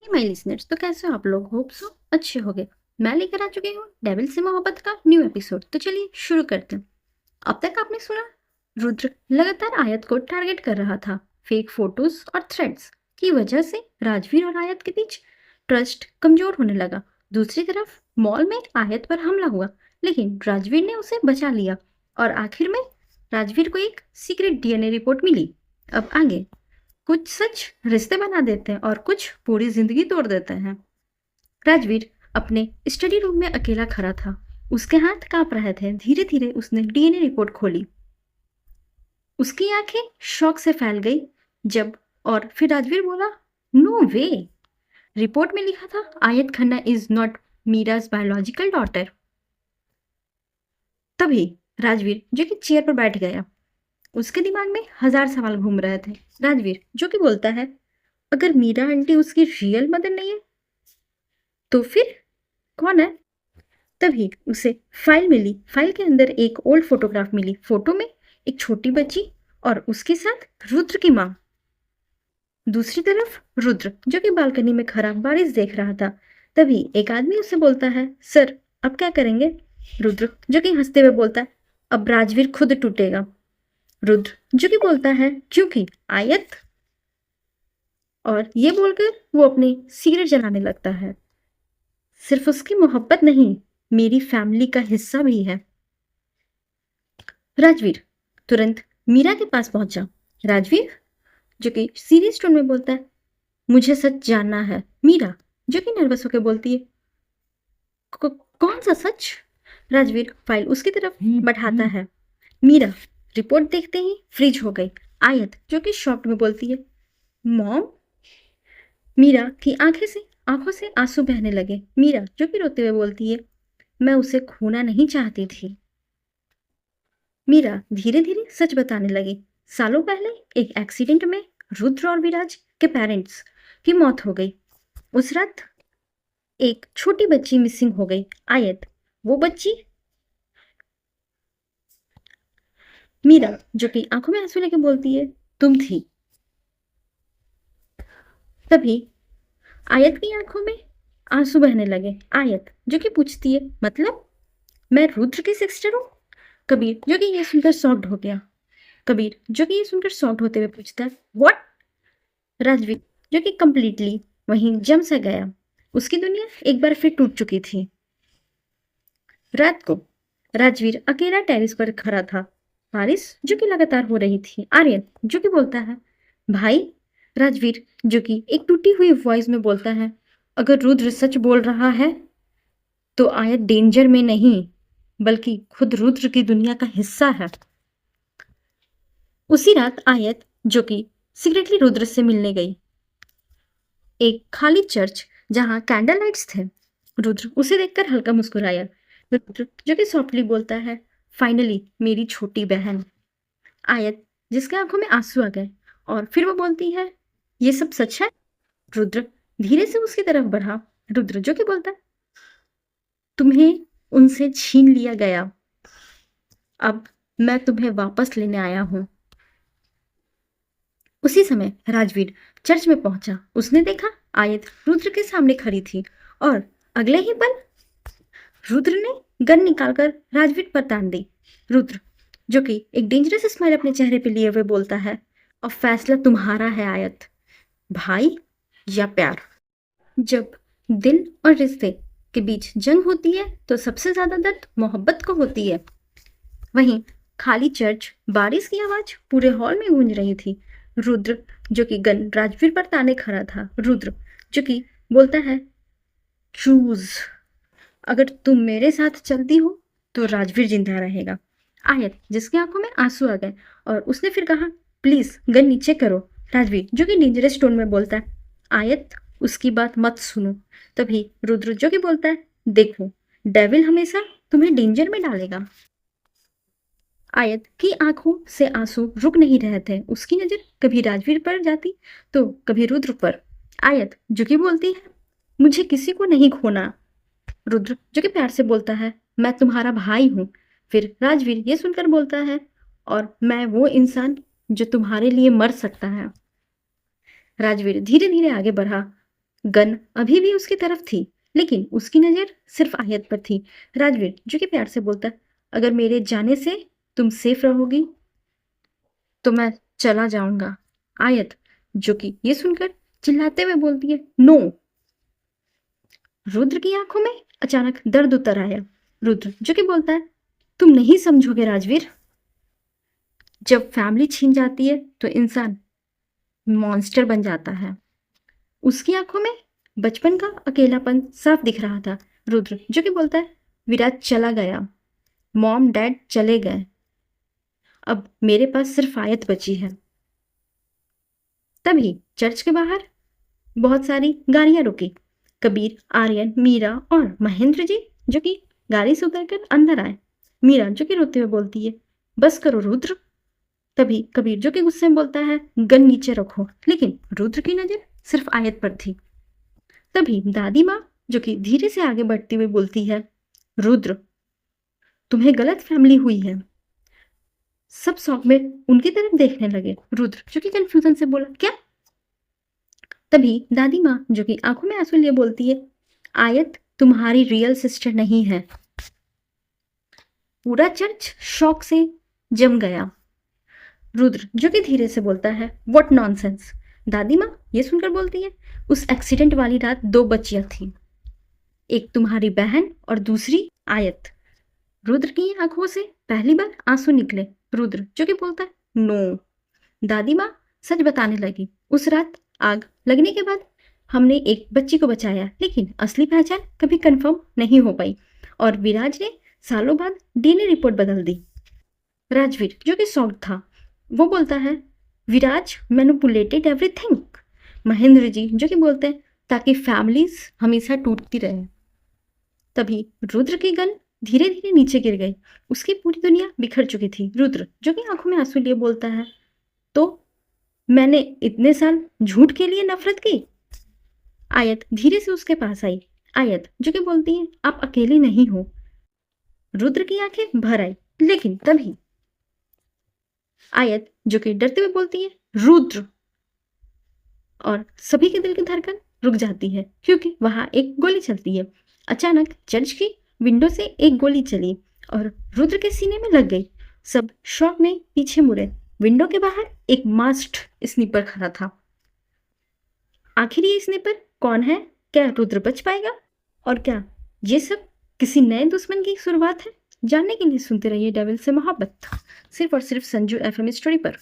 My listeners, तो कैसे हो आप लोग? होप सो अच्छे होगे। मैं लेकर आ चुकी हूँ डेविल से मोहब्बत का न्यू एपिसोड। तो चलिए शुरू करते हैं। अब तक आपने सुना, रुद्र लगातार आयत को टारगेट कर रहा था। फेक फोटोज और थ्रेड्स की वजह से राजवीर और आयत के बीच ट्रस्ट कमजोर होने लगा। दूसरी तरफ मॉल में आयत पर हमला हुआ, लेकिन राजवीर ने उसे बचा लिया और आखिर में राजवीर को एक सीक्रेट डीएनए रिपोर्ट मिली। अब आगे कुछ सच रिश्ते बना देते हैं और कुछ पूरी जिंदगी तोड़ देते हैं। राजवीर अपने स्टडी रूम में अकेला खड़ा था। उसके हाथ कांप रहे थे। धीरे धीरे उसने डीएनए रिपोर्ट खोली। उसकी आंखें शौक से फैल गई जब और फिर राजवीर बोला, नो वे। रिपोर्ट में लिखा था, आयत Khanna is not mirage biological daughter. तभी राजवीर जो कि चेयर पर बैठ गया। उसके दिमाग में हजार सवाल घूम रहे थे। राजवीर जो कि बोलता है, अगर मीरा आंटी उसकी रियल मदर नहीं है तो फिर कौन है? तभी उसे फाइल मिली। फाइल के अंदर एक ओल्ड फोटोग्राफ मिली। फोटो में एक छोटी बच्ची और उसके साथ रुद्र की माँ। दूसरी तरफ रुद्र जो कि बालकनी में खड़ा बारिश देख रहा था। तभी एक आदमी उसे बोलता है, सर अब क्या करेंगे? रुद्र जो कि हंसते हुए बोलता है, अब राजवीर खुद टूटेगा। रुद्र जो कि बोलता है, क्योंकि आयत। और ये बोलकर वो अपनी सिगरेट जलाने लगता है। सिर्फ उसकी मोहब्बत नहीं, मेरी फैमिली का हिस्सा भी है। राजवीर तुरंत मीरा के पास पहुंचा। राजवीर जो कि सीरियस टोन में बोलता है, मुझे सच जानना है। मीरा जो कि नर्वस होकर बोलती है, कौन सा सच? राजवीर फाइल उसकी तरफ बढ़ाता है। मीरा रिपोर्ट देखते ही फ्रीज हो गई। आयत जो कि शॉक्ड में बोलती है, मॉम। मीरा की आंखों से आंसू बहने लगे। मीरा जो कि रोते हुए बोलती है, मैं उसे खोना नहीं चाहती थी। मीरा धीरे धीरे सच बताने लगी। सालों पहले एक एक्सीडेंट में रुद्र और विराज के पेरेंट्स की मौत हो गई। उस रात एक छोटी बच्ची मिसिंग हो गई। आयत वो बच्ची। मीरा जो कि आंखों में आंसू लेके बोलती है, तुम थी। तभी आयत की आंखों में आंसू बहने लगे। आयत जो कि पूछती है, मतलब मैं रुद्र की सिस्टर हूँ? कबीर जो कि ये सुनकर शॉक्ड हो गया। कबीर जो कि ये सुनकर शॉक्ड होते हुए पूछता है, व्हाट? राजवीर जो कि कंप्लीटली वहीं जम सा गया। उसकी दुनिया एक बार फिर टूट चुकी थी। रात को राजवीर अकेला टेरिस पर खड़ा था। बारिश जो कि लगातार हो रही थी। आर्यन जो कि बोलता है, भाई। राजवीर जो कि एक टूटी हुई वॉइस में बोलता है, अगर रुद्र सच बोल रहा है तो आयत डेंजर में नहीं बल्कि खुद रुद्र की दुनिया का हिस्सा है। उसी रात आयत जो कि सीक्रेटली रुद्र से मिलने गई। एक खाली चर्च जहां कैंडल लाइट्स थे। रुद्र उसे देखकर हल्का मुस्कुराया। रुद्र जो कि सॉफ्टली बोलता है, फाइनली मेरी छोटी बहन। आयत जिसके आंखों में आंसू आ गए और फिर वो बोलती है, ये सब सच है? रुद्र धीरे से उसकी तरफ बढ़ा। रुद्र जो कि बोलता है, तुम्हें उनसे छीन लिया गया, अब मैं तुम्हें वापस लेने आया हूं। उसी समय राजवीर चर्च में पहुंचा। उसने देखा आयत रुद्र के सामने खड़ी थी और अगले ही पल रुद्र ने गन निकालकर राजवीर पर तान दी। रुद्र जो कि एक डेंजरस स्माइल अपने चेहरे पे लिए हुए बोलता है, अब फैसला तुम्हारा है आयत, भाई या प्यार। जब दिल और रिश्ते के बीच जंग होती है तो सबसे ज्यादा दर्द मोहब्बत को होती है। वहीं खाली चर्च, बारिश की आवाज पूरे हॉल में गूंज रही थी। रुद्र जो कि गन राजवीर पर ताने खड़ा था। रुद्र जो कि बोलता है, चूज, अगर तुम मेरे साथ चलती हो तो राजवीर जिंदा रहेगा। आयत जिसकी आंखों में आंसू आ गए और उसने फिर कहा, प्लीज गन नीचे करो। राजवीर जो कि डेंजरस टोन में बोलता है, आयत उसकी बात मत सुनो। तभी रुद्र जो कि बोलता है, देखो डेविल हमेशा तुम्हें डेंजर में डालेगा। आयत की आंखों से आंसू रुक नहीं रहे थे। उसकी नजर कभी राजवीर पर जाती तो कभी रुद्र पर। आयत जो कि बोलती है, मुझे किसी को नहीं खोना। रुद्र जो कि प्यार से बोलता है, मैं तुम्हारा भाई हूं। फिर राजवीर ये सुनकर बोलता है, और मैं वो इंसान जो तुम्हारे लिए मर सकता है। राजवीर धीरे धीरे आगे बढ़ा। गन अभी भी उसकी तरफ थी, लेकिन उसकी नजर सिर्फ आयत पर थी। राजवीर जो कि प्यार से बोलता है, अगर मेरे जाने से तुम सेफ रहोगी तो मैं चला जाऊंगा। आयत जो कि ये सुनकर चिल्लाते हुए बोलती है, नो। रुद्र की आंखों में अचानक दर्द उतर आया। रुद्र जो कि बोलता है, तुम नहीं समझोगे राजवीर, जब फैमिली छीन जाती है तो इंसान मॉन्स्टर बन जाता है। उसकी आंखों में बचपन का अकेलापन साफ दिख रहा था। रुद्र जो कि बोलता है, विराज चला गया, मॉम डैड चले गए, अब मेरे पास सिर्फ आयत बची है। तभी चर्च के बाहर बहुत सारी गाड़ियां रुकी। कबीर, आर्यन, मीरा और महेंद्र जी जो कि गाड़ी से उतरकर अंदर आए। मीरा जो कि रोते हुए बोलती है, बस करो रुद्र। तभी कबीर जो कि गुस्से में बोलता है, गन नीचे रखो, लेकिन रुद्र की नजर सिर्फ आयत पर थी। तभी दादी माँ जो कि धीरे से आगे बढ़ती हुई बोलती है, रुद्र तुम्हें गलत फैमिली हुई है। सब शौक में उनकी तरफ देखने लगे। रुद्र जो कि कंफ्यूजन से बोला, क्या? तभी दादी माँ जो कि आंखों में आंसू लिए बोलती है, आयत तुम्हारी रियल सिस्टर नहीं है। पूरा चर्च शौक से जम गया। रुद्र जो कि धीरे से बोलता है, व्हाट नॉनसेंस। दादी माँ ये सुनकर बोलती है, उस एक्सीडेंट वाली रात 2 बच्चियां थी, एक तुम्हारी बहन और दूसरी आयत। रुद्र की आंखों से पहली बार आंसू निकले। रुद्र जो कि बोलता है, नो। दादी माँ सच बताने लगी, उस रात आग लगने के बाद हमने एक बच्ची को बचाया, लेकिन असली पहचान कभी कंफर्म नहीं हो पाई और विराज ने सालों बाद डीएनए रिपोर्ट बदल दी। राजवीर जो कि शॉक्ड था वो बोलता है, विराज मैनिपुलेटेड एवरीथिंग। महेंद्र जी जो कि बोलते हैं, ताकि फैमिलीज हमेशा टूटती रहे। तभी रुद्र की गन धीरे धीरे नीचे गिर गई, उसकी पूरी दुनिया बिखर चुकी थी। रुद्र जो कि आंखों में आंसू लिए बोलता है, तो मैंने इतने साल झूठ के लिए नफरत की। आयत धीरे से उसके पास आई। आयत जो कि बोलती है, आप अकेली नहीं हो। रुद्र की आंखें भर आई, लेकिन तभी आयत जो कि डरते हुए बोलती है, रुद्र। और सभी के दिल की धड़कन रुक जाती है क्योंकि वहां एक गोली चलती है। अचानक चर्च की विंडो से एक गोली चली और रुद्र के सीने में लग गई। सब शॉक में पीछे मुड़े। विंडो के बाहर एक मास्क्ड स्नीपर खड़ा था। आखिर ये स्नीपर कौन है? क्या रुद्र बच पाएगा? और क्या ये सब किसी नए दुश्मन की शुरुआत है? जानने के लिए सुनते रहिए डेविल से मोहब्बत, सिर्फ और सिर्फ संजू एफएम स्टोरी पर।